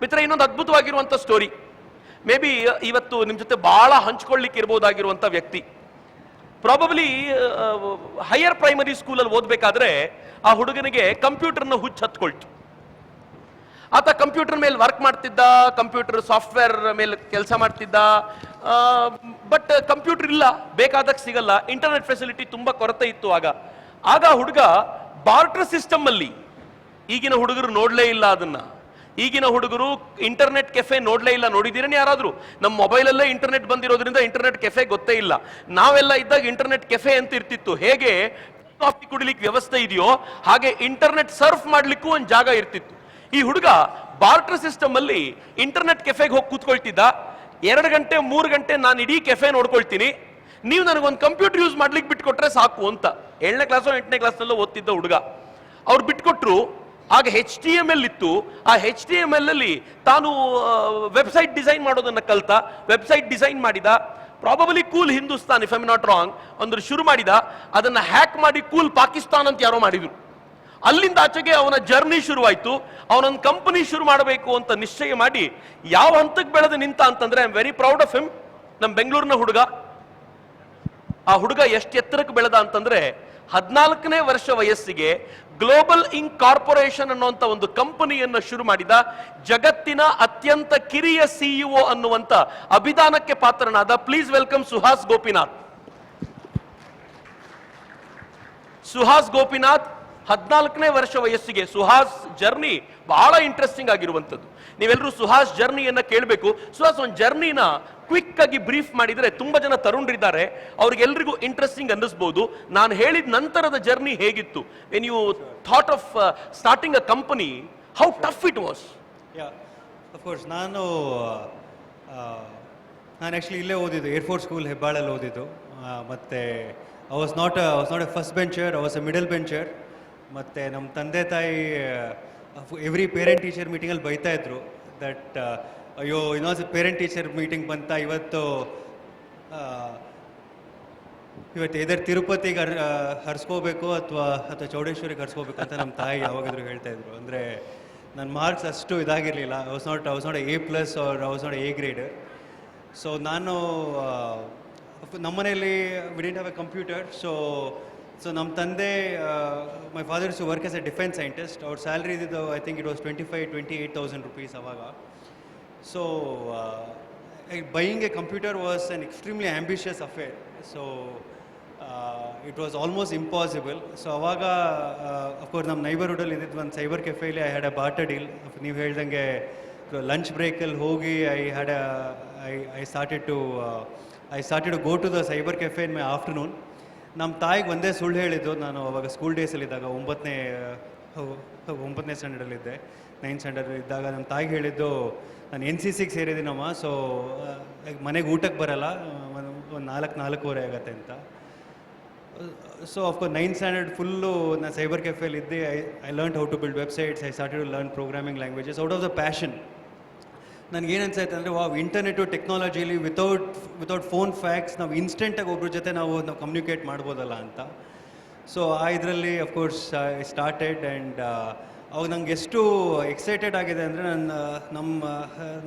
ಮಿತ್ರ, ಇನ್ನೊಂದು ಅದ್ಭುತವಾಗಿರುವಂಥ story, may be ಇವತ್ತು ನಿಮ್ಮ ಜೊತೆ ಬಹಳ ಹಂಚ್ಕೊಳ್ಳಿಕ್ಕೆ ಇರ್ಬೋದಾಗಿರುವಂಥ ವ್ಯಕ್ತಿ. ಪ್ರಾಬಬ್ಲಿ ಹೈಯರ್ ಪ್ರೈಮರಿ ಸ್ಕೂಲಲ್ಲಿ ಓದಬೇಕಾದ್ರೆ ಆ ಹುಡುಗನಿಗೆ ಕಂಪ್ಯೂಟರ್ನ ಹುಚ್ಚು ಹತ್ಕೊಳ್ತು. ಆತ ಕಂಪ್ಯೂಟರ್ ಮೇಲೆ ವರ್ಕ್ ಮಾಡ್ತಿದ್ದ, ಕಂಪ್ಯೂಟರ್ ಸಾಫ್ಟ್ವೇರ್ ಮೇಲೆ ಕೆಲಸ ಮಾಡ್ತಿದ್ದ. ಬಟ್ ಕಂಪ್ಯೂಟರ್ ಇಲ್ಲ, ಬೇಕಾದಾಗ ಸಿಗಲ್ಲ, ಇಂಟರ್ನೆಟ್ ಫೆಸಿಲಿಟಿ ತುಂಬಾ ಕೊರತೆ ಇತ್ತು ಆಗ ಹುಡುಗ ಬಾರ್ಟರ್ ಸಿಸ್ಟಮ್ ಅಲ್ಲಿ, ಈಗಿನ ಹುಡುಗರು ನೋಡ್ಲೇ ಇಲ್ಲ ಅದನ್ನ, ಈಗಿನ ಹುಡುಗರು ಇಂಟರ್ನೆಟ್ ಕೆಫೆ ನೋಡ್ಲೇ ಇಲ್ಲ. ನೋಡಿದ್ದೀರೇನೆ ಯಾರಾದ್ರೂ? ನಮ್ಮ ಮೊಬೈಲಲ್ಲೇ ಇಂಟರ್ನೆಟ್ ಬಂದಿರೋದ್ರಿಂದ ಇಂಟರ್ನೆಟ್ ಕೆಫೆ ಗೊತ್ತೇ ಇಲ್ಲ. ನಾವೆಲ್ಲ ಇದ್ದಾಗ ಇಂಟರ್ನೆಟ್ ಕೆಫೆ ಅಂತ ಇರ್ತಿತ್ತು. ಹೇಗೆ ಕಾಫಿ ಕುಡಿಲಿಕ್ಕೆ ವ್ಯವಸ್ಥೆ ಇದೆಯೋ ಹಾಗೆ ಇಂಟರ್ನೆಟ್ ಸರ್ಫ್ ಮಾಡ್ಲಿಕ್ಕೂ ಒಂದು ಜಾಗ ಇರ್ತಿತ್ತು. ಈ ಹುಡುಗ ಬಾರ್ಟರ್ ಸಿಸ್ಟಮ್ ಅಲ್ಲಿ ಇಂಟರ್ನೆಟ್ ಕೆಫೆಗೆ ಹೋಗಿ ಕೂತ್ಕೊಳ್ತಿದ್ದ. 2 ಗಂಟೆ 3 ಗಂಟೆ ನಾನು ಇಡೀ ಕೆಫೆ ನೋಡ್ಕೊಳ್ತೀನಿ, ನೀವು ನನಗೊಂದು ಕಂಪ್ಯೂಟರ್ ಯೂಸ್ ಮಾಡ್ಲಿಕ್ಕೆ ಬಿಟ್ಕೊಟ್ರೆ ಸಾಕು ಅಂತ. 7ನೇ ಕ್ಲಾಸೋ 8ನೇ ಕ್ಲಾಸ್ನಲ್ಲೋ ಓದ್ತಿದ್ದ ಹುಡುಗ. ಅವ್ರು ಬಿಟ್ಕೊಟ್ರು. ಆಗ HTML ಇತ್ತು. ಆ HTML ಅಲ್ಲಿ ತಾನು ವೆಬ್ಸೈಟ್ ಡಿಸೈನ್ ಮಾಡೋದನ್ನ ಕಲ್ತ, ವೆಬ್ಸೈಟ್ ಡಿಸೈನ್ ಮಾಡಿದ. Probably cool Hindustan, if I am not wrong, ಒಂದು ಶುರು ಮಾಡಿದ. ಅದನ್ನ ಹ್ಯಾಕ್ ಮಾಡಿ ಕೂಲ್ ಪಾಕಿಸ್ತಾನ್ ಅಂತ ಯಾರೋ ಮಾಡಿದ್ರು. ಅಲ್ಲಿಂದ ಆಚೆಗೆ ಅವನ ಜರ್ನಿ ಶುರುವಾಯಿತು. ಅವನೊಂದು ಕಂಪನಿ ಶುರು ಮಾಡಬೇಕು ಅಂತ ನಿಶ್ಚಯ ಮಾಡಿ ಯಾವ ಹಂತಕ್ಕೆ ಬೆಳೆದು ನಿಂತ ಅಂತಂದ್ರೆ, I am very proud of him. ನಮ್ಮ ಬೆಂಗಳೂರಿನ ಹುಡುಗ. ಆ ಹುಡುಗ ಎಷ್ಟು ಎತ್ತರಕ್ಕೆ ಬೆಳೆದ ಅಂತಂದ್ರೆ, 14ನೇ ವರ್ಷ ವಯಸ್ಸಿಗೆ ಗ್ಲೋಬಲ್ ಇಂಕ್ ಕಾರ್ಪೊರೇಷನ್ ಅನ್ನುವಂಥ ಒಂದು ಕಂಪನಿಯನ್ನು ಶುರು ಮಾಡಿದ. ಜಗತ್ತಿನ ಅತ್ಯಂತ ಕಿರಿಯ CEO ಅನ್ನುವಂಥ ಅಭಿದಾನಕ್ಕೆ ಪಾತ್ರನಾದ. Please welcome Suhas Gopinath. ಸುಹಾಸ್ ಗೋಪಿನಾಥ್ 14ನೇ ವರ್ಷ ವಯಸ್ಸಿಗೆ. ಸುಹಾಸ್ ಜರ್ನಿ ಬಹಳ ಇಂಟ್ರೆಸ್ಟಿಂಗ್ ಆಗಿರುವಂಥದ್ದು. ನೀವೆಲ್ಲರೂ ಸುಹಾಸ್ ಜರ್ನಿಯನ್ನ ಕೇಳಬೇಕು. ಸುಹಾಸ್ ಒಂದು ಜರ್ನಿನ ಕ್ವಿಕ್ ಆಗಿ ಬ್ರೀಫ್ ಮಾಡಿದ್ರೆ ತುಂಬಾ ಜನ ತರುಣರಿದ್ದಾರೆ, ಅವ್ರಿಗೆಲ್ರಿಗೂ ಇಂಟ್ರೆಸ್ಟಿಂಗ್ ಅನ್ನಿಸ್ಬೋದು. ನಾನು ಹೇಳಿದ ನಂತರದ ಜರ್ನಿ ಹೇಗಿತ್ತು? When you thought of starting a company, how tough it was? Of course ನಾನು ಆ್ಯಕ್ಚುಲಿ ಇಲ್ಲೇ ಓದಿದ್ದು, ಏರ್ಫೋರ್ಸ್ ಸ್ಕೂಲ್ ಹೆಬ್ಬಾಳಲ್ಲಿ ಓದಿದ್ದು. ಮತ್ತು I was not a first bencher, I was a middle bencher. ಮತ್ತು ನಮ್ಮ ತಂದೆ ತಾಯಿ ಎವ್ರಿ ಪೇರೆಂಟ್ ಟೀಚರ್ ಮೀಟಿಂಗಲ್ಲಿ ಬೈತಾ ಇದ್ರು ದಟ್ ಅಯ್ಯೋ ಇನ್ನೊಂದು ಪೇರೆಂಟ್ ಟೀಚರ್ ಮೀಟಿಂಗ್ ಬಂತ, ಇವತ್ತು ಎದರ್ ತಿರುಪತಿಗೆ ಹರಿಸ್ಕೋಬೇಕು ಅಥವಾ ಚೌಡೇಶ್ವರಿಗೆ ಹರಿಸ್ಕೋಬೇಕು ಅಂತ ನಮ್ಮ ತಾಯಿ ಯಾವಾಗಾದ್ರೂ ಹೇಳ್ತಾ ಇದ್ರು. ಅಂದರೆ ನನ್ನ ಮಾರ್ಕ್ಸ್ ಅಷ್ಟು ಇದಾಗಿರಲಿಲ್ಲ. I was not A+ or I was not A grader. So ನಾನು ನಮ್ಮನೇಲಿ we didn't have a computer. So ನಮ್ಮ ತಂದೆ, my father to work as a defence scientist. ಅವ್ರ ಸ್ಯಾಲ್ರಿ ಇದ್ದಿದ್ದು I think it was 28,000 rupees ಅವಾಗ. So buying a computer was an extremely ambitious affair. So it was almost impossible. So ಅವಾಗ of course ನಮ್ಮ ನೈಬರ್ಹುಡಲ್ಲಿ ಇದ್ದಿದ್ದು ಒಂದು ಸೈಬರ್ ಕೆಫೆಯಲ್ಲಿ I had a barter deal. ನೀವು ಹೇಳ್ದಂಗೆ ಲಂಚ್ ಬ್ರೇಕಲ್ಲಿ ಹೋಗಿ I started to go to the cyber cafe in my afternoon. ನಮ್ಮ ತಾಯಿಗೆ ಒಂದೇ ಸುಳ್ಳು ಹೇಳಿದ್ದು. ನಾನು ಅವಾಗ ಸ್ಕೂಲ್ ಡೇಸಲ್ಲಿದ್ದಾಗ 9ನೇ ಸ್ಟ್ಯಾಂಡರ್ಡಲ್ಲಿದ್ದೆ, 9th ಸ್ಟ್ಯಾಂಡರ್ಡ್ ಇದ್ದಾಗ ನಮ್ಮ ತಾಯಿಗೆ ಹೇಳಿದ್ದು, ನಾನು NCCಗೆ ಸೇರಿದ್ದೀನಮ್ಮ, ಸೊ ಮನೆಗೆ ಊಟಕ್ಕೆ ಬರಲ್ಲ, ಒಂದು 4-4:15 ಆಗುತ್ತೆ ಅಂತ. So of course 9th standard full ನಾನು ಸೈಬರ್ ಕೆಫೆಯಲ್ಲಿ ಇದ್ದೆ. I learn how to build websites. I started to learn programming languages out of the passion. ನನಗೇನು ಅನ್ಸಾಯ್ತು ಅಂದರೆ, ಇಂಟರ್ನೆಟು ಟೆಕ್ನಾಲಜಿಲಿ ವಿತೌಟ್ ಫೋನ್ ಫ್ಯಾಕ್ಸ್ ನಾವು ಇನ್ಸ್ಟೆಂಟಾಗಿ ಒಬ್ಬರ ಜೊತೆ ನಾವು ಕಮ್ಯುನಿಕೇಟ್ ಮಾಡ್ಬೋದಲ್ಲ ಅಂತ. ಸೊ ಇದರಲ್ಲಿ ಅಫ್ಕೋರ್ಸ್ ಐ ಸ್ಟಾರ್ಟೆಡ್. ಆ್ಯಂಡ್ ಅವಾಗ ನಂಗೆ ಎಷ್ಟು ಎಕ್ಸೈಟೆಡ್ ಆಗಿದೆ ಅಂದರೆ,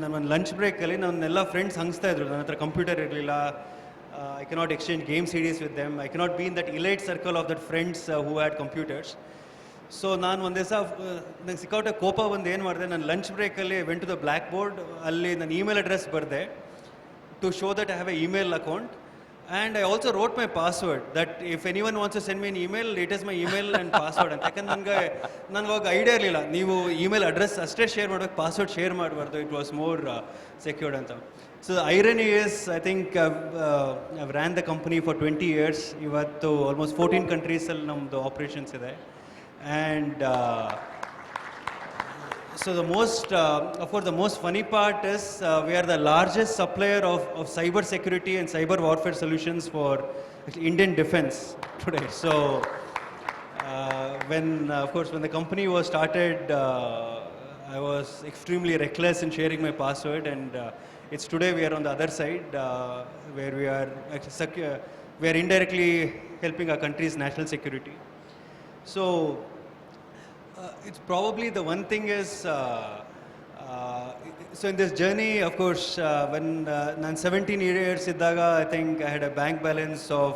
ನನ್ನ ಲಂಚ್ ಬ್ರೇಕಲ್ಲಿ ನನ್ನೆಲ್ಲ ಫ್ರೆಂಡ್ಸ್ ಹಂಗಿಸ್ತಾ ಇದ್ರು. ನನ್ನ ಹತ್ರ ಕಂಪ್ಯೂಟರ್ ಇರಲಿಲ್ಲ. I cannot exchange game CDs with them. I cannot be in that elite circle of that friends who had computers. So ನಾನು ಒಂದು ದಿವಸ ನಂಗೆ ಸಿಕ್ಕಾಪಟ್ಟೆ ಕೋಪ ಬಂದು ಏನು ಮಾಡಿದೆ, ನಾನು ಲಂಚ್ ಬ್ರೇಕಲ್ಲಿ went to the blackboard. ಅಲ್ಲಿ ನನ್ನ ಇಮೇಲ್ ಅಡ್ರೆಸ್ ಬರೆದೆ to show that I have a email account. And I also wrote my password that if anyone wants to send me an email, it is my email and password ಅಂತ. ಯಾಕಂದ್ರೆ ನನಗೆ ಅವಾಗ idea ಇರಲಿಲ್ಲ, ನೀವು email address ಅಷ್ಟೇ share ಮಾಡಬೇಕು, password share ಮಾಡಬಾರ್ದು. It was more secured ಅಂತ. So irony is, I think I ran the company for 20 years. ಇವತ್ತು ಆಲ್ಮೋಸ್ಟ್ 14 ಕಂಟ್ರೀಸಲ್ಲಿ ನಮ್ಮದು ಆಪ್ರೇಷನ್ಸ್ ಇದೆ. And so of course, the most funny part is we are the largest supplier of cyber security and cyber warfare solutions for Indian defense today. So of course, when the company was started, I was extremely reckless in sharing my password, and it's today we are on the other side, where we are indirectly helping our country's national security. So it's probably the one thing is So in this journey, of course, when ನಾನು 17 years ಇದ್ದಾಗ, I think I had a bank balance of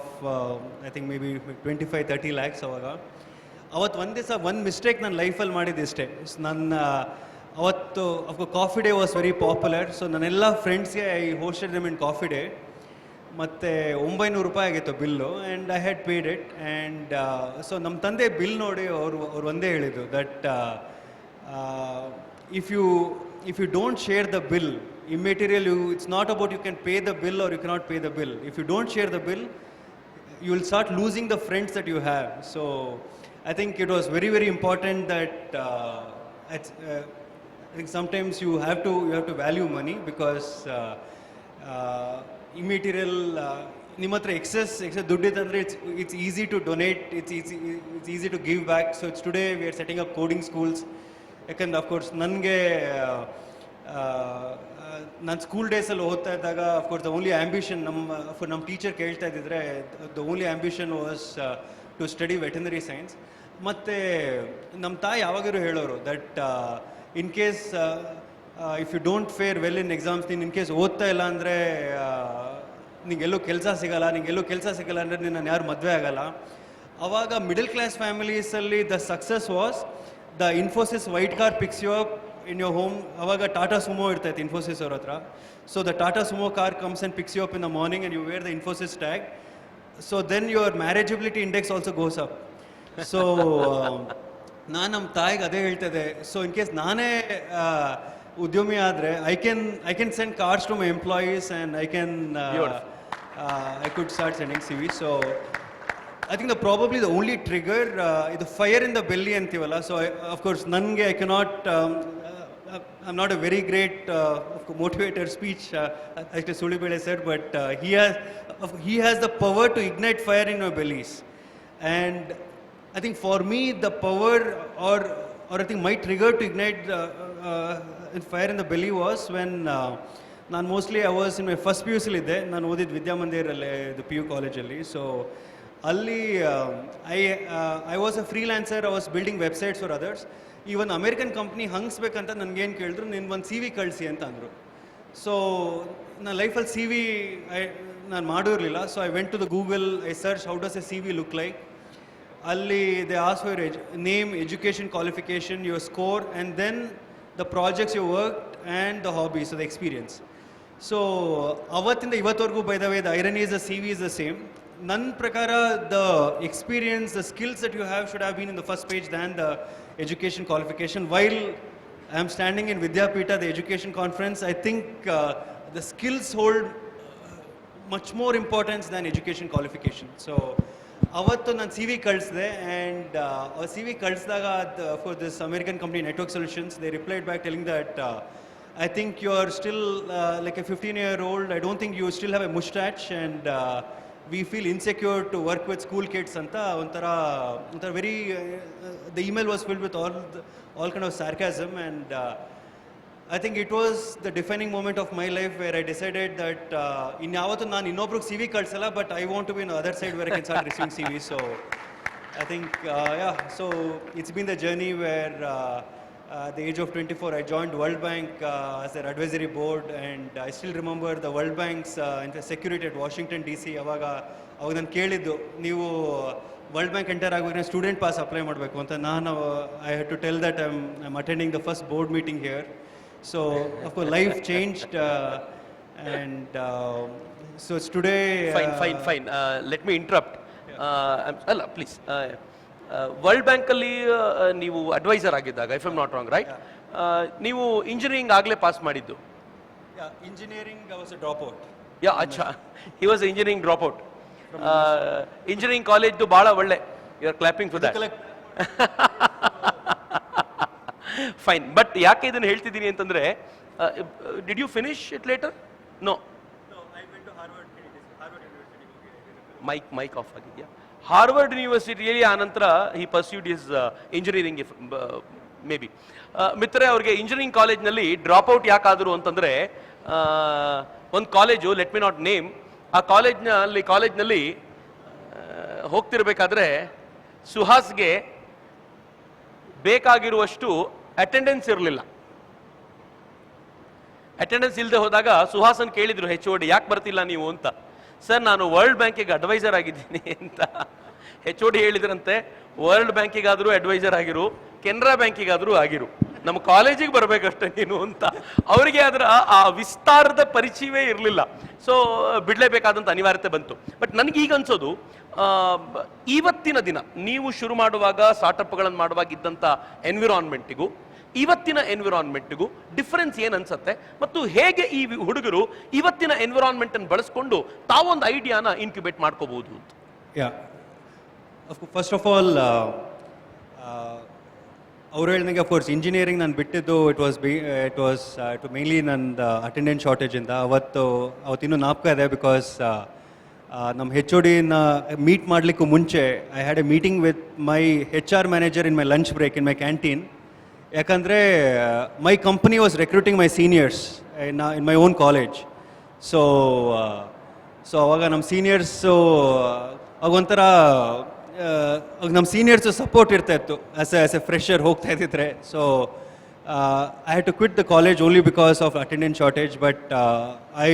I think maybe 25-30 lakhs ಅವಾಗ. ಅವತ್ತು ಒಂದು ದಿವಸ ಒಂದು mistake ನನ್ನ ಲೈಫಲ್ಲಿ ಮಾಡಿದ್ದಿಷ್ಟೇ. ನನ್ನ ಅವತ್ತು Coffee Day was very popular. So ನನ್ನೆಲ್ಲ ಫ್ರೆಂಡ್ಸ್ಗೆ I hosted them in Coffee Day. ಮತ್ತು 900 ರೂಪಾಯಿ ಆಗಿತ್ತು bill, and I had paid it. And so ನಮ್ಮ ತಂದೆ ಬಿಲ್ ನೋಡಿ ಅವ್ರು ಒಂದೇ ಹೇಳಿದ್ದು that if you don't share the bill, immaterial, it's not about you can pay the bill or you cannot pay the bill. If you don't share the bill, you will start losing the friends that you have. So I think it was very, very important that I think sometimes you have to value money, because immaterial ನಿಮ್ಮ ಹತ್ರ excess ದುಡ್ಡಿತ್ತಂದರೆ it's easy to donate, it's easy to give back. So it's today we are setting up coding schools. ಯಾಕಂದ್ರೆ of course ನನಗೆ ನಾನು school ಡೇಸಲ್ಲಿ ಓದ್ತಾ ಇದ್ದಾಗ of course the only ambition ನಮ್ಮ teacher ಕೇಳ್ತಾ ಇದ್ದಿದ್ರೆ the only ambition was to study veterinary science. ಮತ್ತು ನಮ್ಮ ತಾಯಿ ಯಾವಾಗಲೂ ಹೇಳೋರು that in case if you don't fare well in exams, ನೀನು ಇನ್ ಕೇಸ್ ಓದ್ತಾ ಇಲ್ಲ ಅಂದರೆ ನಿಂಗೆಲ್ಲೂ ಕೆಲಸ ಸಿಗಲ್ಲ ಅಂದರೆ ನಿನ್ನ ಯಾರು ಮದುವೆ ಆಗಲ್ಲ. ಆವಾಗ ಮಿಡಲ್ ಕ್ಲಾಸ್ ಫ್ಯಾಮಿಲೀಸಲ್ಲಿ the success was the Infosys white car picks you up in your home. Avaga Tata Sumo irtayte Infosys ಅವ್ರ ಹತ್ರ. So the Tata Sumo car comes and picks you up in the morning and you wear the Infosys tag. So then your marriageability index also goes up. So ನಾನು ನಮ್ಮ ತಾಯಿಗೆ ಅದೇ ಹೇಳ್ತಿದ್ದೆ. So in case ನಾನೇ ಉದ್ಯಮಿ ಆದರೆ I can send cards to my employees and I could start sending CVs. So I think probably the only trigger is the fire in the belly antivala. So of course nange I cannot I'm not a very great motivator speech as Sulibele said, but he has the power to ignite fire in our bellies. And I think for me the power or I think my trigger to ignite fire in the belly was when ನಾನು mostly I was in my first PUC lidde. ನಾನು ಓದಿದ್ದು ವಿದ್ಯಾಮಂದಿರಲ್ಲಿ, the PU ಕಾಲೇಜಲ್ಲಿ. So ಅಲ್ಲಿ I was a freelancer. I was building websites for others. ಈ ಒಂದು American company ಹಂಗಿಸ್ಬೇಕಂತ ನನಗೇನು ಕೇಳಿದ್ರು, ನೀನು ಒಂದು CV ಕಳಿಸಿ ಅಂತ ಅಂದರು. ಸೊ ನನ್ನ ಲೈಫಲ್ಲಿ CV ನಾನು ಮಾಡಿರಲಿಲ್ಲ. So I went to the Google, I search how does a CV look like. ಅಲ್ಲಿ they ask for name, education, qualification, your score, and then the projects you worked and the hobbies, the experience. So ಅವತ್ತಿಂದ ಇವತ್ತವರೆಗೂ by the way the irony is the CV is the same. ನನ್ನ ಪ್ರಕಾರ the experience, the skills that you have should have been in the first page than the education qualification. While I am standing in VIDHYAPEETA, the education conference, I think the skills hold much more importance than education qualification. So ಅವತ್ತು ನಾನು CV ಕಳಿಸಿದೆ, and CV ಕಳಿಸಿದಾಗ for this American company network solutions, they replied back telling that I think you are still like a 15-year-old. I don't think you still have a mustache, and we feel insecure to work with school kids anta ontara very the email was filled with all kind of sarcasm, and I think it was the defining moment of my life where I decided that inyavatu naan innobru CV kalsala, but I want to be on the other side where I can start receiving CV. So I think so it's been the journey where at the age of 24 I joined World Bank as their advisory board, and I still remember the World Bank's security at Washington DC. ಅವಾಗ ನಾನು ಕೇಳಿದ್ದು, ನೀವು World Bank enter ಆಗಬೇಕು student pass apply ಮಾಡಬೇಕು ಅಂತ. ನಾನು I had to tell that I'm attending the first board meeting here. So of course life changed, and so it's today. Fine let me interrupt. ಅಲ್ಲ please, World ಬ್ಯಾಂಕಲ್ಲಿ ನೀವು adviser ಆಗಿದ್ದಾಗ, if I'm not wrong, right, ನೀವು engineering ಆಗಲೇ pass ಮಾಡಿದ್ದು? Engineering I was a drop out. Yeah, ಅಚ್ಚಾ, he was engineering drop out. Engineering ಕಾಲೇಜ್ದು ಭಾಳ ಒಳ್ಳೆ, you are clapping for that. Fine. But ಯಾಕೆ ಇದನ್ನು ಹೇಳ್ತಿದ್ದೀನಿ ಅಂತಂದರೆ, did you finish it later? No, mic off ಆಗಿದೆಯಾ? ಹಾರ್ವರ್ಡ್ ಯೂನಿವರ್ಸಿಟಿಯಲ್ಲಿ ಆನಂತರ he pursued his engineering, maybe. ಮಿತ್ರರೇ, ಅವ್ರಿಗೆ ಇಂಜಿನಿಯರಿಂಗ್ ಕಾಲೇಜ್ನಲ್ಲಿ ಡ್ರಾಪ್ ಔಟ್ ಯಾಕಾದರು ಅಂತಂದರೆ, ಒಂದು college, let me not name, ಆ ಕಾಲೇಜ್ನಲ್ಲಿ ಹೋಗ್ತಿರ್ಬೇಕಾದ್ರೆ ಸುಹಾಸ್ಗೆ ಬೇಕಾಗಿರುವಷ್ಟು ಅಟೆಂಡೆನ್ಸ್ ಇರಲಿಲ್ಲ. ಅಟೆಂಡೆನ್ಸ್ ಇಲ್ಲದೆ ಹೋದಾಗ ಸುಹಾಸನ್ ಕೇಳಿದ್ರು HOD ಯಾಕೆ ಬರ್ತಿಲ್ಲ ನೀವು ಅಂತ. ಸರ್ ನಾನು ವರ್ಲ್ಡ್ ಬ್ಯಾಂಕಿಗೆ ಅಡ್ವೈಸರ್ ಆಗಿದ್ದೀನಿ ಅಂತ. HOD ಹೇಳಿದ್ರಂತೆ ವರ್ಲ್ಡ್ ಬ್ಯಾಂಕಿಗಾದರೂ ಅಡ್ವೈಸರ್ ಆಗಿರು, ಕೆನರಾ ಬ್ಯಾಂಕಿಗಾದರೂ ಆಗಿರು, ನಮ್ಮ ಕಾಲೇಜಿಗೆ ಬರಬೇಕಷ್ಟೇ ನೀನು ಅಂತ. ಅವರಿಗೆ ಅದರ ಆ ವಿಸ್ತಾರದ ಪರಿಚಯವೇ ಇರಲಿಲ್ಲ. ಸೊ ಬಿಡಲೇಬೇಕಾದಂಥ ಅನಿವಾರ್ಯತೆ ಬಂತು. ಬಟ್ ನನಗೀಗ ಅನ್ಸೋದು ಇವತ್ತಿನ ದಿನ ನೀವು ಶುರು ಮಾಡುವಾಗ ಸ್ಟಾರ್ಟಪ್ಗಳನ್ನು ಮಾಡುವಾಗ ಇದ್ದಂಥ ಎನ್ವಿರಾನ್ಮೆಂಟಿಗೂ ಇವತ್ತಿನ ಎನ್ವಿರಾನ್ಮೆಂಟ್ಗೂ ಡಿಫರೆನ್ಸ್ ಏನು ಅನ್ಸುತ್ತೆ, ಮತ್ತು ಹೇಗೆ ಈ ಹುಡುಗರು ಇವತ್ತಿನ ಎನ್ವಿರಾನ್ಮೆಂಟ್ ಅನ್ನು ಬಳಸ್ಕೊಂಡು ತಾವೊಂದು ಐಡಿಯಾನ ಇನ್ಕ್ಯುಬೇಟ್ ಮಾಡ್ಕೋಬಹುದು ಅಂತ. ಯಾ, ಫಸ್ಟ್ ಆಫ್ ಆಲ್ ಅವ್ರು ಹೇಳಿದಂಗೆ ಅಫ್ಕೋರ್ಸ್ ಇಂಜಿನಿಯರಿಂಗ್ ನಾನು ಬಿಟ್ಟಿದ್ದು ಇಟ್ ವಾಸ್ ಮೇನ್ಲಿ ನಂದು ಅಟೆಂಡೆನ್ಸ್ ಶಾರ್ಟೇಜಿಂದ. ಅವತ್ತಿನ್ನೂ ಜ್ಞಾಪಕ ಇದೆ, ಬಿಕಾಸ್ ನಮ್ಮ HODನ ಮೀಟ್ ಮಾಡಲಿಕ್ಕೂ ಮುಂಚೆ I had a meeting with my HR manager in my lunch break in my canteen. ಯಾಕಂದರೆ my company was recruiting my seniors in my own college. So ಅವಾಗ ನಮ್ಮ ಸೀನಿಯರ್ಸು ಆಗೊಂಥರ ನಮ್ಮ ಸೀನಿಯರ್ಸು ಸಪೋರ್ಟ್ ಇರ್ತಾ ಇತ್ತು ಆಸ್ ಎ ಫ್ರೆಷರ್ ಹೋಗ್ತಾ ಇದ್ದಿದ್ರೆ. So I had to quit the college only because of attendance shortage. But I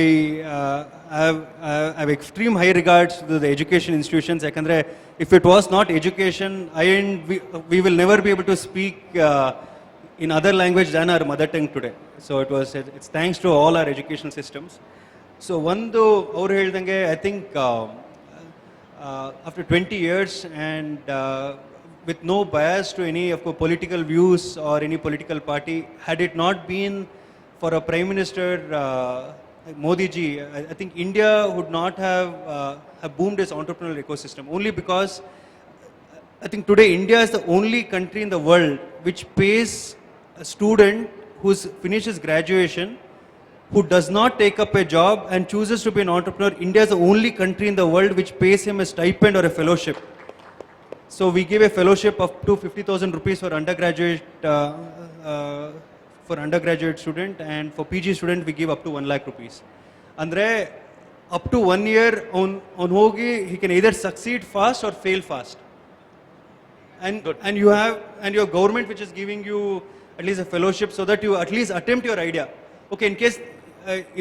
have extreme high regards to the education institutions. ಯಾಕಂದರೆ if it was not education we will never be able to speak in other language than our mother tongue today. So it's thanks to all our educational systems. So ಒಂದು ಅವ್ರು ಹೇಳ್ದಂಗೆ I think after 20 years and with no bias to any of the political views or any political party, had it not been for a Prime Minister like Modi ji, I think India would not have boomed its entrepreneurial ecosystem, only because I think today India is the only country in the world which pays a student who finishes graduation, who does not take up a job and chooses to be an entrepreneur. India is the only country in the world which pays him a stipend or a fellowship. So we give a fellowship up to 50,000 rupees for undergraduate student, and for PG student we give up to 1 lakh rupees. Andre up to 1 year on hogi he can either succeed fast or fail fast. And you have your government which is giving you at least a fellowship so that you at least attempt your idea. Okay, in case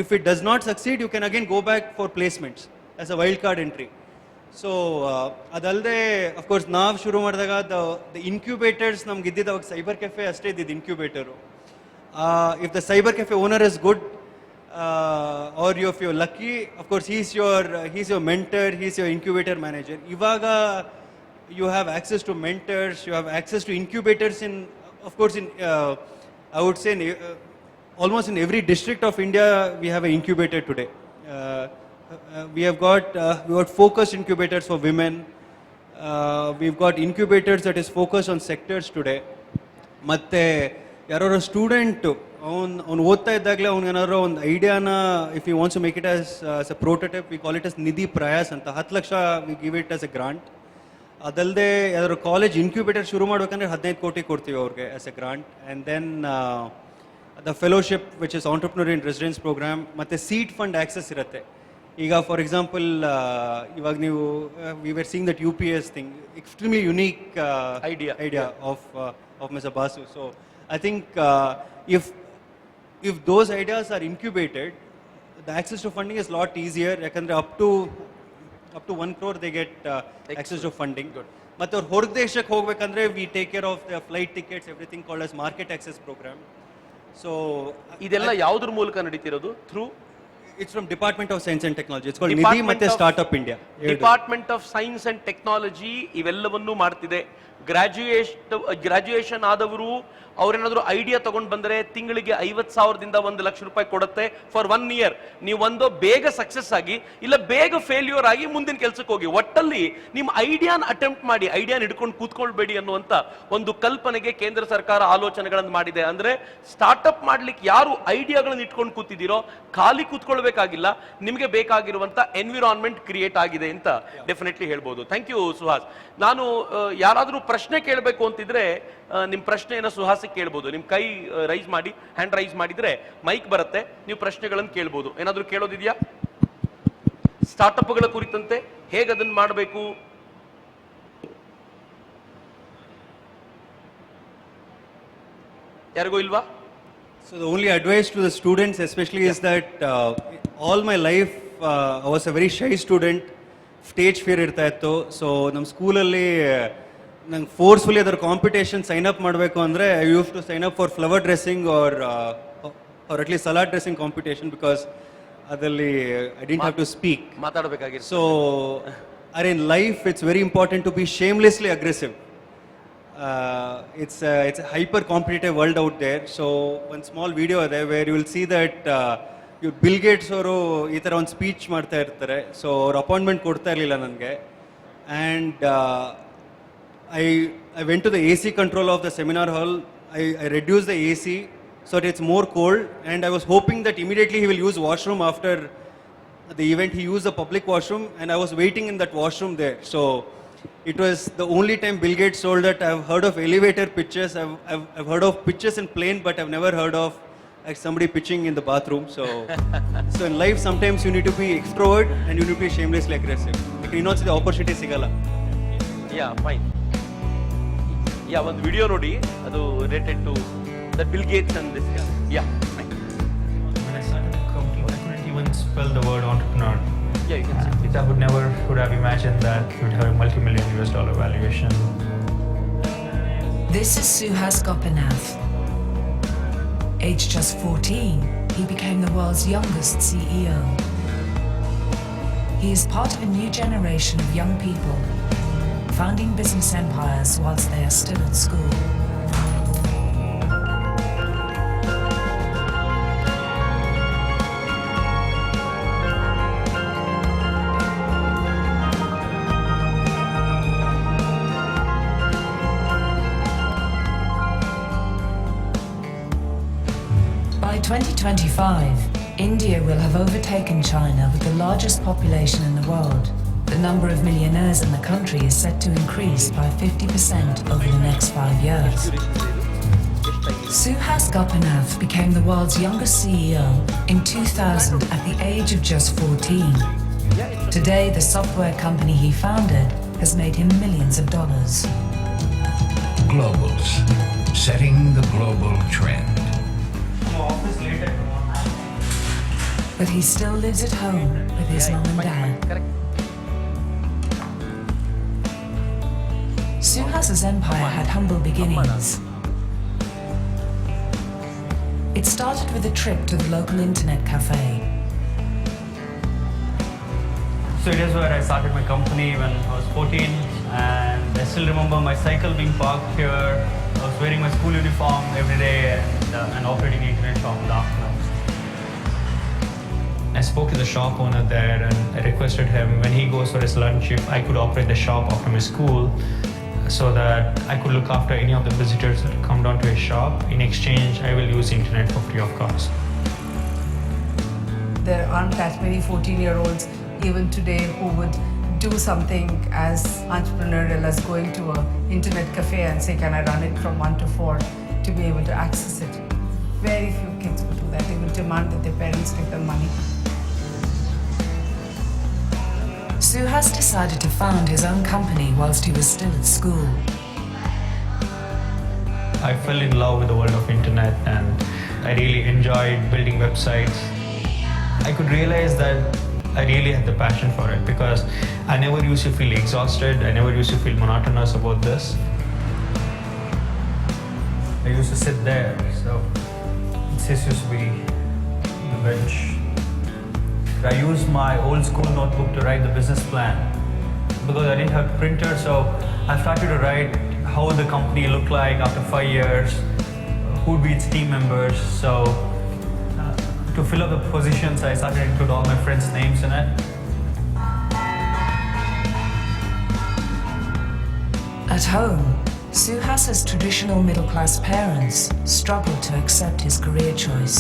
if it does not succeed, you can again go back for placements as a wild card entry. So adalde of course ನಾವು ಶುರು ಮಾಡಿದಾಗ the incubators ನಮ್ಗೆ ಇದ್ದಿದ್ದು ಅವಾಗ cyber cafe ಅಷ್ಟೇ ಇದ್ದಿದ್ದು incubator. If the cyber cafe owner is good, or if you're lucky, of course he's your mentor, he's your incubator manager. Ivaga you have access to mentors, you have access to incubators in, of course, in I would say almost in every district of India we have an incubator today. We got focused incubators for women. We've got incubators that is focused on sectors today. ಮತ್ತೆ ಯಾರೋ student ಅವ್ನು ಓದ್ತಾ ಇದ್ದಾಗಲೇ ಅವ್ನಿಗೇನಾದ್ರು ಒಂದು ಐಡಿಯಾನ if you wants to make it as a prototype, we call it as Nidhi Prayas ಅಂತ. 10 lakh we give it as a grant. ಅದಲ್ಲದೆ ಯಾವ್ದಾದ್ರು ಕಾಲೇಜ್ ಇನ್ಕ್ಯುಬೇಟರ್ ಶುರು ಮಾಡ್ಬೇಕಂದ್ರೆ 15 ಕೋಟಿ ಕೊಡ್ತೀವಿ ಅವ್ರಿಗೆ as a grant. And then the fellowship which is entrepreneur in residence program, ಮತ್ತು seed fund access ಇರುತ್ತೆ. ಈಗ ಫಾರ್ ಎಕ್ಸಾಂಪಲ್ ಇವಾಗ ನೀವು we were seeing that UPS thing, extremely unique idea of mister Basu. So I think if those ideas are incubated, the access to funding is a lot easier. ಯಾಕಂದರೆ up to 1 crore they get access to funding. ಮತ್ತು ಅವ್ರು ಹೊರ ದೇಶಕ್ಕೆ ಹೋಗ್ಬೇಕಂದ್ರೆ we take care of their flight tickets, everything called as market access program. So ಇದೆಲ್ಲ ಯಾವುದ್ರ ಮೂಲಕ ನಡೀತಿರೋದು? Through It's from Department of Science and Technology. It's called Nidhi ಮತ್ತೆ Startup India. Department of Science and Technology ಇವೆಲ್ಲವನ್ನೂ ಮಾಡ್ತಿದೆ. Graduation ಆದವರು ಅವ್ರೇನಾದ್ರು idea ತಗೊಂಡು ಬಂದರೆ ತಿಂಗಳಿಗೆ 50,000ದಿಂದ 1 ಲಕ್ಷ ರೂಪಾಯಿ ಕೊಡುತ್ತೆ ಫಾರ್ 1 ಇಯರ್. ನೀವು ಒಂದು ಬೇಗ ಸಕ್ಸಸ್ ಆಗಿ ಇಲ್ಲ ಬೇಗ ಫೇಲ್ಯೂರ್ ಆಗಿ ಮುಂದಿನ ಕೆಲಸಕ್ಕೆ ಹೋಗಿ, ಒಟ್ಟಲ್ಲಿ ನಿಮ್ಮ ಐಡಿಯಾನ ಅಟೆಂಪ್ಟ್ ಮಾಡಿ, ಐಡಿಯಾನ ಹಿಡ್ಕೊಂಡು ಕೂತ್ಕೊಳ್ಬೇಡಿ ಅನ್ನುವಂಥ ಒಂದು ಕಲ್ಪನೆಗೆ ಕೇಂದ್ರ ಸರ್ಕಾರ ಆಲೋಚನೆಗಳನ್ನು ಮಾಡಿದೆ. ಅಂದ್ರೆ ಸ್ಟಾರ್ಟ್ಅಪ್ ಮಾಡ್ಲಿಕ್ಕೆ ಯಾರು ಐಡಿಯಾಗಳನ್ನ ಇಟ್ಕೊಂಡು ಕೂತಿದ್ದೀರೋ ಖಾಲಿ ಕೂತ್ಕೊಳ್ಬೇಕಾಗಿಲ್ಲ, ನಿಮಗೆ ಬೇಕಾಗಿರುವಂತ ಎನ್ವಿರಾನ್ಮೆಂಟ್ ಕ್ರಿಯೇಟ್ ಆಗಿದೆ ಅಂತ ಡೆಫಿನೆಟ್ಲಿ ಹೇಳ್ಬೋದು. Thank you Suhas. ನಾನು ಯಾರಾದರೂ ಪ್ರಶ್ನೆ ಕೇಳಬೇಕು ಅಂತಿದ್ರೆ ನಿಮ್ಮ ಪ್ರಶ್ನೆಯನ್ನು ಸುಹಾಸಿಗೆ ಕೇಳ್ಬೋದು. ನಿಮ್ಮ ಕೈ ರೈಸ್ ಮಾಡಿ, ಹ್ಯಾಂಡ್ ರೈಸ್ ಮಾಡಿದ್ರೆ ಮೈಕ್ ಬರುತ್ತೆ, ನೀವು ಪ್ರಶ್ನೆಗಳನ್ನು ಕೇಳ್ಬೋದು. ಏನಾದರೂ ಕೇಳೋದಿದೆಯಾ ಸ್ಟಾರ್ಟ್ಅಪ್ಗಳ ಕುರಿತಂತೆ? ಹೇಗೆ ಅದನ್ನು ಮಾಡಬೇಕು? ಯಾರಿಗೂ ಇಲ್ವಾ? So the only advice to the students especially is that all my life I was a very shy student. Stage fear irta ittu. So ನಮ್ಮ ಸ್ಕೂಲಲ್ಲಿ ನಂಗೆ ಫೋರ್ಸ್ಫುಲಿ ಅದರ ಕಾಂಪಿಟೇಷನ್ ಸೈನ್ ಅಪ್ ಮಾಡಬೇಕು ಅಂದರೆ I use to sign up for flower dressing or at least salad dressing competition because ಅದರಲ್ಲಿ I didn't have to speak ಮಾತಾಡಬೇಕಾಗಿತ್ತು. So or in life it's very important to be shamelessly aggressive. It's a hyper competitive world out there. So one small video there where you will see that Bill Gates ಅವರು ಈ ಥರ ಒಂದು speech ಮಾಡ್ತಾ ಇರ್ತಾರೆ. So ಅವ್ರು appointment ಕೊಡ್ತಾ ಇರಲಿಲ್ಲ ನನಗೆ. And I went to the AC control of the seminar hall. I reduced the AC so that it's more cold, and I was hoping that immediately he will use washroom after the event. He used the public washroom, and I was waiting in that washroom there. So it was the only time Bill Gates told that I've heard of elevator pitches, I've heard of pitches in plane, but I've never heard of like somebody pitching in the bathroom. So so in life sometimes you need to be extrovert and you need to be shamelessly aggressive. Like you know the opportunity sigala. Yeah, fine. Yeah, ಒಂದು video ನೋಡಿ, ಅದು related to the Bill Gates and this. Yeah. When I started the company, I couldn't even spell the word entrepreneur. Yeah, you can see. I would have imagined that you would have a multi-million US dollar valuation. This is Suhas Gopinath. Aged just 14, he became the world's youngest CEO. He is part of a new generation of young people, founding business empires whilst they are still at school. By 2025, India will have overtaken China with the largest population in the world. The number of millionaires in the country is set to increase by 50% over the next 5 years. Suhas Gopinath became the world's youngest CEO in 2000 at the age of just 14. Today, the software company he founded has made him millions of dollars. Globals, setting the global trend. But he still lives at home with his mom and dad. Correct. Suhas's empire had humble beginnings. It started with a trip to the local internet cafe. So it is where I started my company when I was 14, and I still remember my cycle being parked here. I was wearing my school uniform every day and operating the internet shop in the afternoon. I spoke to the shop owner there and I requested him when he goes for his lunch if I could operate the shop after my school so that I could look after any of the visitors that come down to his shop. In exchange, I will use the internet for free of cost. There aren't that many 14-year-olds even today who would do something as entrepreneurial as going to an internet cafe and say, can I run it from 1 to 4 to be able to access it. Very few kids would do that. They will demand that their parents give them money. Suhas decided to found his own company whilst he was still at school. I fell in love with the world of internet and I really enjoyed building websites. I could realize that I really had the passion for it because I never used to feel exhausted. I never used to feel monotonous about this. I used to sit there, so this used to be the bench. I used my old school notebook to write the business plan because I didn't have a printer, so I started to write how the company looked like after 5 years, who would be its team members. So to fill up the positions, I started to include all my friends' names in it. At home, Suhas's traditional middle-class parents struggled to accept his career choice.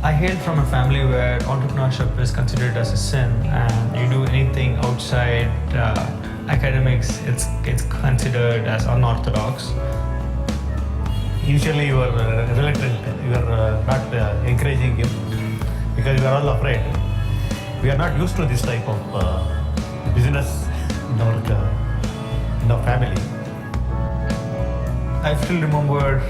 I hail from a family where entrepreneurship is considered as a sin, and you do anything outside academics, it's considered as unorthodox. Usually you are reluctant, you are not encouraging him because we are all afraid. We are not used to this type of business in our family. I still remember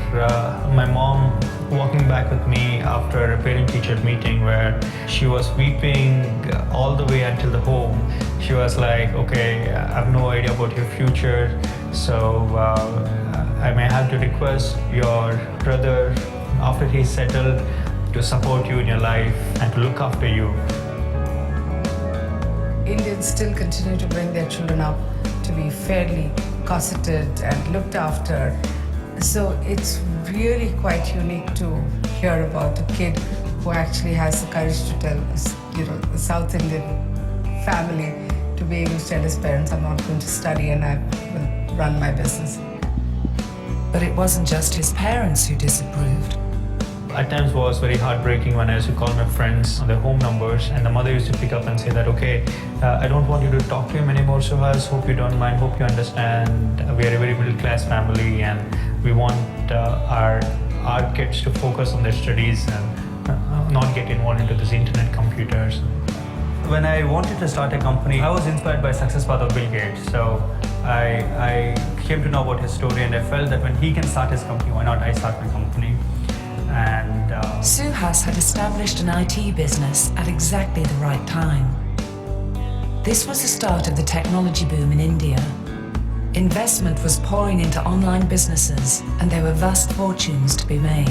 my mom walking back with me after a parent-teacher meeting where she was weeping all the way until the home. She was like, okay, I have no idea about your future, so I may have to request your brother, after he's settled, to support you in your life and to look after you. Indians still continue to bring their children up to be fairly cosseted and looked after. So it's really quite unique to hear about a kid who actually has the courage to tell, a South Indian family to be able to tell his parents, I'm not going to study and I will run my business. But it wasn't just his parents who disapproved. At times it was very heartbreaking when I used to call my friends on their home numbers and the mother used to pick up and say that, okay, I don't want you to talk to him anymore, Suhas, hope you don't mind, hope you understand. We are a very middle class family and we want our kids to focus on their studies and not get involved into this internet computers. When I wanted to start a company, I was inspired by success path of Bill Gates. So I came to know about his story and I felt that when he can start his company, why not I start my company? And Suhas had established an IT business at exactly the right time. This was the start of the technology boom in India. Investment was pouring into online businesses and there were vast fortunes to be made.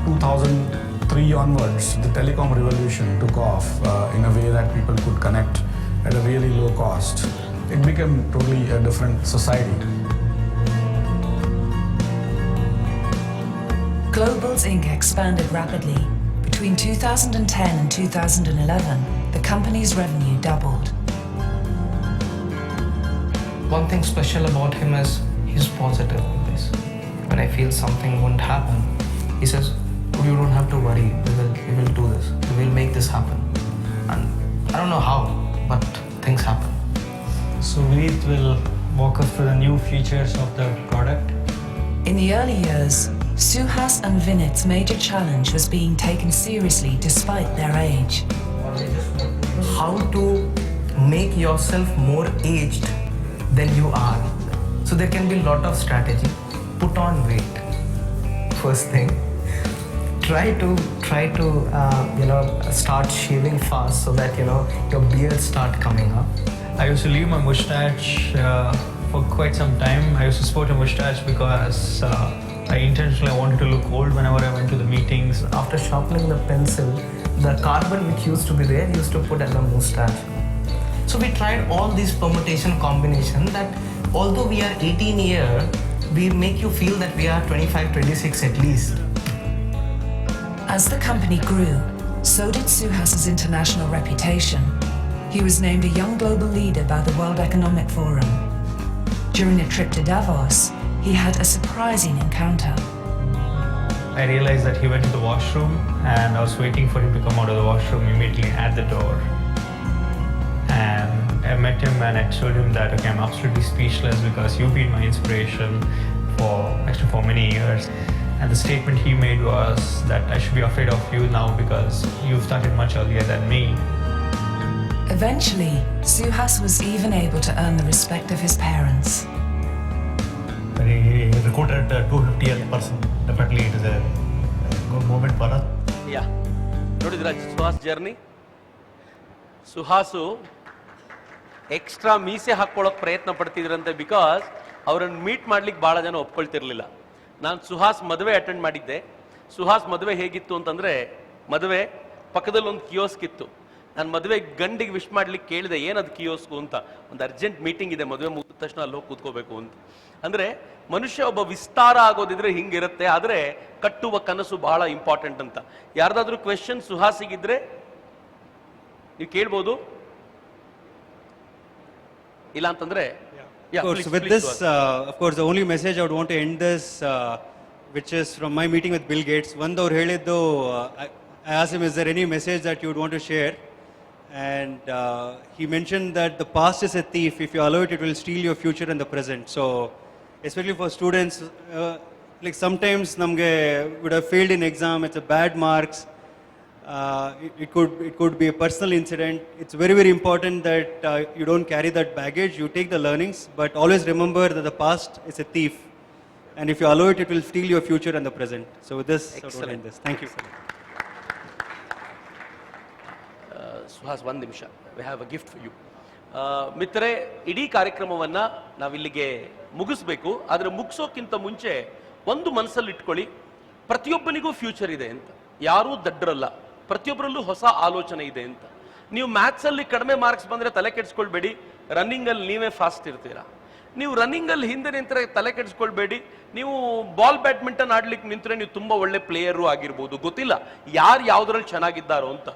2003 onwards, the telecom revolution took off in a way that people could connect at a really low cost. It became totally a different society. Global's Inc. expanded rapidly. Between 2010 and 2011, the company's revenue doubled. One thing special about him is he's positive always. When I feel something won't happen, he says, you don't have to worry, we will do this, we will make this happen. And I don't know how, but things happen. so Vineet will walk us through the new features of the product. In the early years, Suhas and Vinit's major challenge was being taken seriously despite their age. How to make yourself more aged than you are. So there can be a lot of strategy. Put on weight. First thing. Try to start shaving fast so that your beard start coming up. I used to leave my mustache for quite some time. I used to sport a mustache because I intentionally wanted to look old whenever I went to the meetings. After sharpening the pencil, the carbon which used to be there used to put as a mustache. So we tried all these permutation combination that although we are 18 years, we make you feel that we are 25, 26 at least. As the company grew, so did Suhas's international reputation. He was named a young global leader by the World Economic Forum. During a trip to Davos, he had a surprising encounter. I realized that he went to the washroom and I was waiting for him to come out of the washroom immediately at the door. And I met him and I told him that, okay, I'm absolutely speechless because you've been my inspiration for many years. And the statement he made was that I should be afraid of you now because you've started much earlier than me. Eventually, Suhas was even able to earn the respect of his parents. When he recruited 250th person, definitely it is a good moment for us. ಯಾ ನೋಡಿದ್ರ Suhas journey. ಸುಹಾಸು extra ಮೀಸೆ ಹಾಕ್ಕೊಳ್ಳೋಕೆ ಪ್ರಯತ್ನ ಪಡ್ತಿದ್ರಂತೆ because ಅವರನ್ನು meet ಮಾಡ್ಲಿಕ್ಕೆ ಭಾಳ ಜನ ಒಪ್ಕೊಳ್ತಿರ್ಲಿಲ್ಲ. ನಾನು ಸುಹಾಸ್ ಮದುವೆ attend ಮಾಡಿದ್ದೆ. ಸುಹಾಸ್ ಮದುವೆ ಹೇಗಿತ್ತು ಅಂತಂದರೆ, ಮದುವೆ ಪಕ್ಕದಲ್ಲಿ ಒಂದು ಕಿಯೋಸ್ಕ್ ಇತ್ತು. ನಾನು ಮದುವೆ ಗಂಡಿಗೆ ವಿಶ್ ಮಾಡ್ಲಿಕ್ಕೆ ಕೇಳಿದೆ, ಏನದು ಕಿಯೋಸ್ಕು ಅಂತ. ಒಂದು ಅರ್ಜೆಂಟ್ ಮೀಟಿಂಗ್ ಇದೆ, ಮದುವೆ ಮುಗಿದ ತಕ್ಷಣ ಅಲ್ಲಿ ಹೋಗಿ ಕೂತ್ಕೋಬೇಕು ಅಂತ. ಅಂದರೆ ಮನುಷ್ಯ ಒಬ್ಬ ವಿಸ್ತಾರ ಆಗೋದಿದ್ರೆ ಹಿಂಗಿರುತ್ತೆ, ಆದರೆ ಕಟ್ಟುವ ಕನಸು ಬಹಳ ಇಂಪಾರ್ಟೆಂಟ್ ಅಂತ. ಯಾರ್ದಾದ್ರೂ ಕ್ವೆಶನ್ ಸುಹಾಸಿಗಿದ್ರೆ ನೀವು ಕೇಳ್ಬೋದು, ಇಲ್ಲ ಅಂತಂದ್ರೆ Of course, with this, of course, the only message I would want to end this, which is from my meeting with Bill Gates. One door heliddu, I asked him, is there any message that you would want to share? And he mentioned that the past is a thief. If you allow it, it will steal your future and the present. So, especially for students, like sometimes namge would have failed in exam, it's a bad marks. It could be a personal incident. It's very, very important that you don't carry that baggage. You take the learnings, but always remember that the past is a thief, and if you allow it, it will steal your future and the present. So with this, I would end this. Thank you. Suhas, ಒಂದು ನಿಮಿಷ, we have a gift for you. ಮಿತ್ರರೇ, ಇಡೀ ಕಾರ್ಯಕ್ರಮವನ್ನು ನಾವಿಲ್ಲಿಗೆ ಮುಗಿಸ್ಬೇಕು. ಆದರೆ ಮುಗಿಸೋಕ್ಕಿಂತ ಮುಂಚೆ ಒಂದು ಮನಸ್ಸಲ್ಲಿ ಇಟ್ಕೊಳ್ಳಿ, ಪ್ರತಿಯೊಬ್ಬನಿಗೂ ಫ್ಯೂಚರ್ ಇದೆ ಅಂತ. ಯಾರೂ ದಡ್ಡರಲ್ಲ, ಪ್ರತಿಯೊಬ್ಬರಲ್ಲೂ ಹೊಸ ಆಲೋಚನೆ ಇದೆ ಅಂತ. ನೀವು ಮ್ಯಾಥ್ಸಲ್ಲಿ ಕಡಿಮೆ ಮಾರ್ಕ್ಸ್ ಬಂದರೆ ತಲೆ ಕೆಡಿಸ್ಕೊಳ್ಬೇಡಿ, ರನ್ನಿಂಗಲ್ಲಿ ನೀವೇ ಫಾಸ್ಟ್ ಇರ್ತೀರಾ. ನೀವು ರನ್ನಿಂಗಲ್ಲಿ ಹಿಂದೆ ನಿಂತರೆ ತಲೆ ಕೆಡಿಸ್ಕೊಳ್ಬೇಡಿ, ನೀವು ಬಾಲ್ ಬ್ಯಾಡ್ಮಿಂಟನ್ ಆಡ್ಲಿಕ್ಕೆ ನಿಂತರೆ ನೀವು ತುಂಬ ಒಳ್ಳೆ ಪ್ಲೇಯರು ಆಗಿರ್ಬೋದು. ಗೊತ್ತಿಲ್ಲ ಯಾರು ಯಾವುದ್ರಲ್ಲಿ ಚೆನ್ನಾಗಿದ್ದಾರೋ ಅಂತ.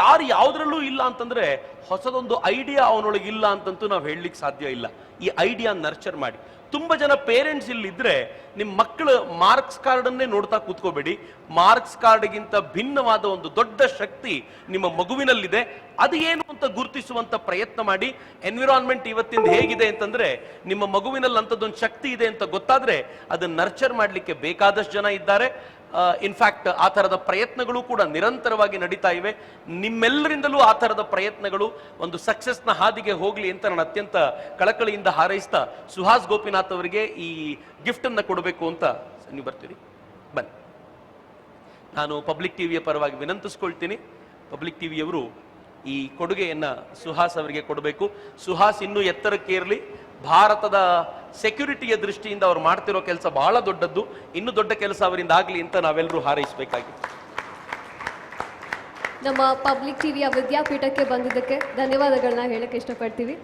ಯಾರು ಯಾವುದ್ರಲ್ಲೂ ಇಲ್ಲ ಅಂತಂದರೆ ಹೊಸದೊಂದು ಐಡಿಯಾ ಅವನೊಳಗೆ ಇಲ್ಲ ಅಂತಂತೂ ನಾವು ಹೇಳಲಿಕ್ಕೆ ಸಾಧ್ಯ ಇಲ್ಲ. ಈ ಐಡಿಯಾ ನರ್ಚರ್ ಮಾಡಿ. ತುಂಬ ಜನ ಪೇರೆಂಟ್ಸ್ ಇಲ್ಲಿದ್ದರೆ ನಿಮ್ಮ ಮಕ್ಕಳು ಮಾರ್ಕ್ಸ್ ಕಾರ್ಡನ್ನೇ ನೋಡ್ತಾ ಕೂತ್ಕೋಬೇಡಿ. ಮಾರ್ಕ್ಸ್ ಕಾರ್ಡ್ಗಿಂತ ಭಿನ್ನವಾದ ಒಂದು ದೊಡ್ಡ ಶಕ್ತಿ ನಿಮ್ಮ ಮಗುವಿನಲ್ಲಿದೆ. ಅದು ಏನು ಅಂತ ಗುರುತಿಸುವಂಥ ಪ್ರಯತ್ನ ಮಾಡಿ. ಎನ್ವಿರಾನ್ಮೆಂಟ್ ಇವತ್ತಿಂದ ಹೇಗಿದೆ ಅಂತಂದರೆ, ನಿಮ್ಮ ಮಗುವಿನಲ್ಲಿ ಅಂಥದ್ದೊಂದು ಶಕ್ತಿ ಇದೆ ಅಂತ ಗೊತ್ತಾದರೆ ಅದನ್ನು ನರ್ಚರ್ ಮಾಡಲಿಕ್ಕೆ ಬೇಕಾದಷ್ಟು ಜನ ಇದ್ದಾರೆ. ಇನ್ಫ್ಯಾಕ್ಟ್ ಆ ಥರದ ಪ್ರಯತ್ನಗಳು ಕೂಡ ನಿರಂತರವಾಗಿ ನಡೀತಾ ಇವೆ. ನಿಮ್ಮೆಲ್ಲರಿಂದಲೂ ಆ ಥರದ ಪ್ರಯತ್ನಗಳು ಒಂದು ಸಕ್ಸಸ್ನ ಹಾದಿಗೆ ಹೋಗಲಿ ಅಂತ ನಾನು ಅತ್ಯಂತ ಕಳಕಳಿಯಿಂದ ಹಾರೈಸ್ತಾ ಸುಹಾಸ್ ಗೋಪಿನಾಥ್ ಅವರಿಗೆ ಈ ಗಿಫ್ಟನ್ನು ಕೊಡಬೇಕು ಅಂತ. ನೀವು ಬರ್ತೀರಿ? ಬನ್ನಿ. ನಾನು ಪಬ್ಲಿಕ್ ಟಿವಿಯ ಪರವಾಗಿ ವಿನಂತಿಸ್ಕೊಳ್ತೀನಿ, ಪಬ್ಲಿಕ್ ಟಿವಿಯವರು ಈ ಕೊಡುಗೆಯನ್ನು ಸುಹಾಸ್ ಅವರಿಗೆ ಕೊಡಬೇಕು. ಸುಹಾಸ್ ಇನ್ನೂ ಎತ್ತರಕ್ಕೆ ಇರಲಿ. ಭಾರತದ ಸೆಕ್ಯೂರಿಟಿಯ ದೃಷ್ಟಿಯಿಂದ ಅವರು ಮಾಡ್ತಿರೋ ಕೆಲಸ ಬಹಳ ದೊಡ್ಡದ್ದು. ಇನ್ನೂ ದೊಡ್ಡ ಕೆಲಸ ಅವರಿಂದ ಆಗಲಿ ಅಂತ ನಾವೆಲ್ಲರೂ ಹಾರೈಸಬೇಕಾಗಿದೆ. ನಮ್ಮ ಪಬ್ಲಿಕ್ ಟಿವಿಯ ವಿದ್ಯಾಪೀಠಕ್ಕೆ ಬಂದಿದ್ದಕ್ಕೆ ಧನ್ಯವಾದಗಳನ್ನ ಹೇಳಕ್ಕೆ ಇಷ್ಟಪಡ್ತೀವಿ.